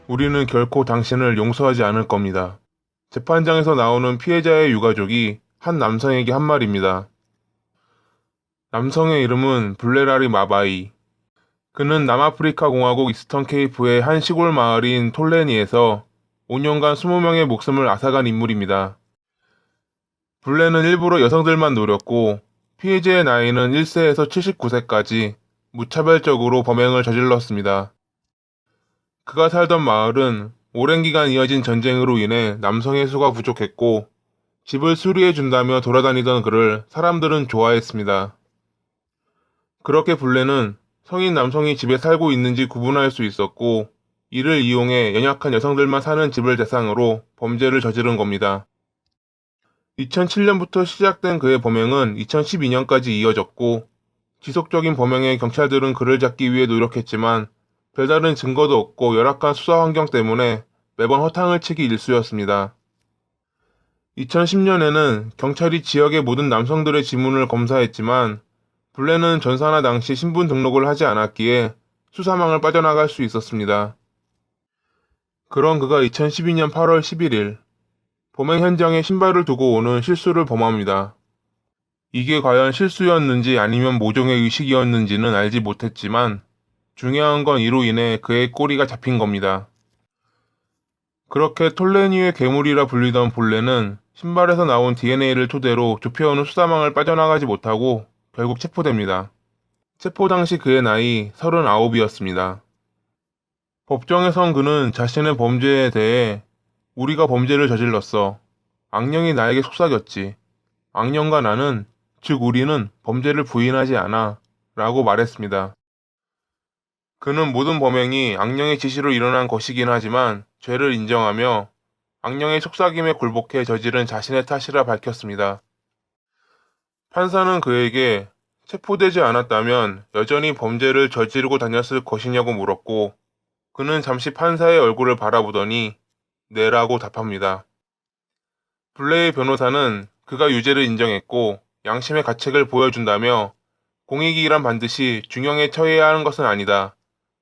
우리는 결코 당신을 용서하지 않을 겁니다. 재판장에서 나오는 피해자의 유가족이 한 남성에게 한 말입니다. 남성의 이름은 블레라리 마바이. 그는 남아프리카 공화국 이스턴 케이프의 한 시골 마을인 톨레니에서 5년간 20명의 목숨을 앗아간 인물입니다. 블레는 일부러 여성들만 노렸고 피해자의 나이는 1세에서 79세까지 무차별적으로 범행을 저질렀습니다. 그가 살던 마을은 오랜 기간 이어진 전쟁으로 인해 남성의 수가 부족했고 집을 수리해 준다며 돌아다니던 그를 사람들은 좋아했습니다. 그렇게 블레는 성인 남성이 집에 살고 있는지 구분할 수 있었고 이를 이용해 연약한 여성들만 사는 집을 대상으로 범죄를 저지른 겁니다. 2007년부터 시작된 그의 범행은 2012년까지 이어졌고 지속적인 범행에 경찰들은 그를 잡기 위해 노력했지만 별다른 증거도 없고 열악한 수사 환경 때문에 매번 허탕을 치기 일쑤였습니다. 2010년에는 경찰이 지역의 모든 남성들의 지문을 검사했지만 블레는 전사나 당시 신분 등록을 하지 않았기에 수사망을 빠져나갈 수 있었습니다. 그런 그가 2012년 8월 11일 범행 현장에 신발을 두고 오는 실수를 범합니다. 이게 과연 실수였는지 아니면 모종의 의식이었는지는 알지 못했지만 중요한 건 이로 인해 그의 꼬리가 잡힌 겁니다. 그렇게 톨레니의 괴물이라 불리던 볼레는 신발에서 나온 DNA를 토대로 좁혀오는 수사망을 빠져나가지 못하고 결국 체포됩니다. 체포 당시 그의 나이 39이었습니다. 법정에선 그는 자신의 범죄에 대해 우리가 범죄를 저질렀어. 악령이 나에게 속삭였지. 악령과 나는, 즉 우리는 범죄를 부인하지 않아 라고 말했습니다. 그는 모든 범행이 악령의 지시로 일어난 것이긴 하지만 죄를 인정하며 악령의 속삭임에 굴복해 저지른 자신의 탓이라 밝혔습니다. 판사는 그에게 체포되지 않았다면 여전히 범죄를 저지르고 다녔을 것이냐고 물었고 그는 잠시 판사의 얼굴을 바라보더니 네라고 답합니다. 블레의 변호사는 그가 유죄를 인정했고 양심의 가책을 보여준다며 공익이란 반드시 중형에 처해야 하는 것은 아니다.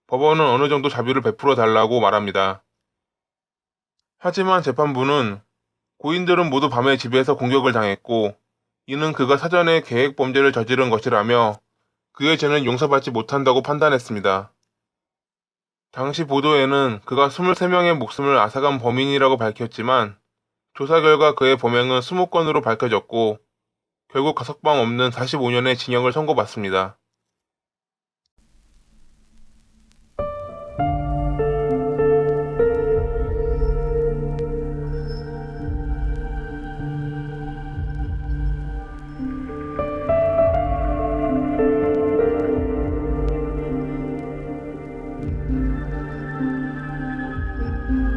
법원은 어느 정도 자비를 베풀어 달라고 말합니다. 하지만 재판부는 고인들은 모두 밤에 집에서 공격을 당했고 이는 그가 사전에 계획 범죄를 저지른 것이라며 그의 죄는 용서받지 못한다고 판단했습니다. 당시 보도에는 그가 23명의 목숨을 앗아간 범인이라고 밝혔지만 조사 결과 그의 범행은 20건으로 밝혀졌고 결국 가석방 없는 45년의 징역을 선고받습니다.